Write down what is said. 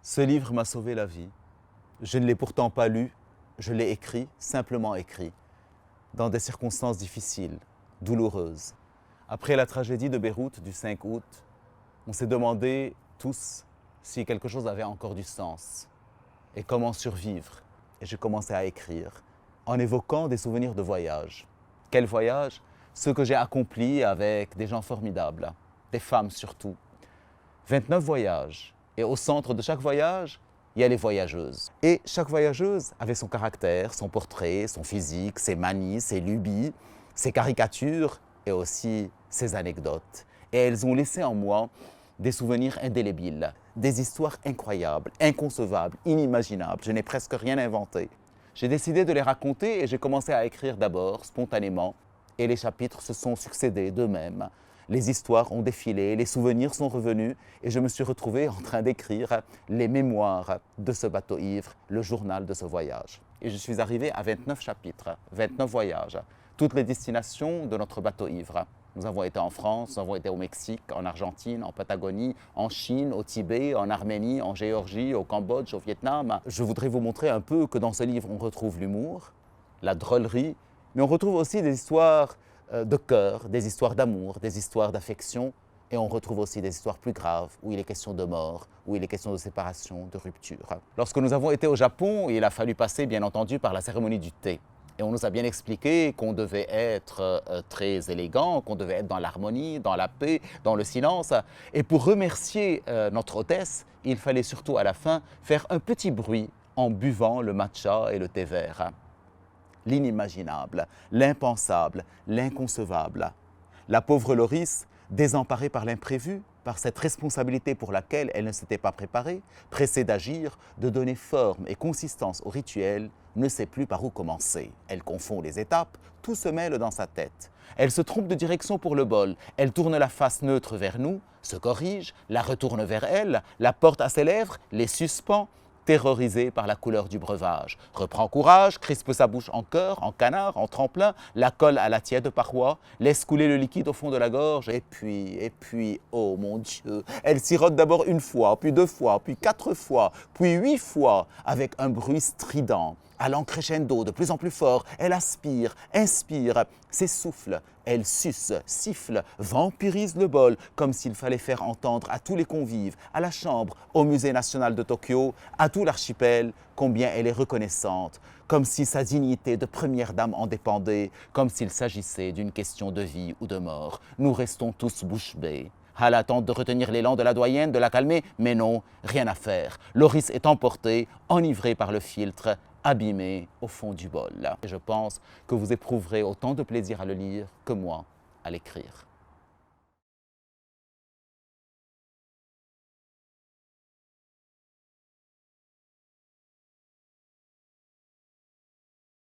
Ce livre m'a sauvé la vie. Je ne l'ai pourtant pas lu, je l'ai écrit, simplement écrit, dans des circonstances difficiles, douloureuses. Après la tragédie de Beyrouth du 5 août, on s'est demandé tous si quelque chose avait encore du sens et comment survivre. Et j'ai commencé à écrire en évoquant des souvenirs de voyage. Quels voyages? Ceux que j'ai accomplis avec des gens formidables, des femmes surtout. 29 voyages. Et au centre de chaque voyage, il y a les voyageuses. Et chaque voyageuse avait son caractère, son portrait, son physique, ses manies, ses lubies, ses caricatures et aussi ses anecdotes. Et elles ont laissé en moi des souvenirs indélébiles, des histoires incroyables, inconcevables, inimaginables. Je n'ai presque rien inventé. J'ai décidé de les raconter et j'ai commencé à écrire d'abord, spontanément, et les chapitres se sont succédés d'eux-mêmes. Les histoires ont défilé, les souvenirs sont revenus et je me suis retrouvé en train d'écrire les mémoires de ce bateau ivre, le journal de ce voyage. Et je suis arrivé à 29 chapitres, 29 voyages, toutes les destinations de notre bateau ivre. Nous avons été en France, nous avons été au Mexique, en Argentine, en Patagonie, en Chine, au Tibet, en Arménie, en Géorgie, au Cambodge, au Vietnam. Je voudrais vous montrer un peu que dans ce livre, on retrouve l'humour, la drôlerie, mais on retrouve aussi des histoires de cœur, des histoires d'amour, des histoires d'affection, et on retrouve aussi des histoires plus graves, où il est question de mort, où il est question de séparation, de rupture. Lorsque nous avons été au Japon, il a fallu passer, bien entendu, par la cérémonie du thé. Et on nous a bien expliqué qu'on devait être très élégant, qu'on devait être dans l'harmonie, dans la paix, dans le silence. Et pour remercier notre hôtesse, il fallait surtout à la fin faire un petit bruit en buvant le matcha et le thé vert. L'inimaginable, l'impensable, l'inconcevable. La pauvre Loris, désemparée par l'imprévu, par cette responsabilité pour laquelle elle ne s'était pas préparée, pressée d'agir, de donner forme et consistance au rituel, ne sait plus par où commencer. Elle confond les étapes, tout se mêle dans sa tête. Elle se trompe de direction pour le bol, elle tourne la face neutre vers nous, se corrige, la retourne vers elle, la porte à ses lèvres, les suspend, terrorisée par la couleur du breuvage. Reprend courage, crispe sa bouche en cœur, en canard, en tremplin, la colle à la tiède paroi, laisse couler le liquide au fond de la gorge, et puis, oh mon Dieu, elle sirote d'abord une fois, puis 2 fois, puis 4 fois, puis 8 fois, avec un bruit strident. Allant crescendo de plus en plus fort, elle aspire, inspire, s'essouffle, elle suce, siffle, vampirise le bol, comme s'il fallait faire entendre à tous les convives, à la chambre, au Musée national de Tokyo, à tout l'archipel, combien elle est reconnaissante, comme si sa dignité de première dame en dépendait, comme s'il s'agissait d'une question de vie ou de mort. Nous restons tous bouche bée. Hal tente de retenir l'élan de la doyenne, de la calmer, mais non, rien à faire. Loris est emportée, enivrée par le filtre, abîmée au fond du bol. Et je pense que vous éprouverez autant de plaisir à le lire que moi à l'écrire.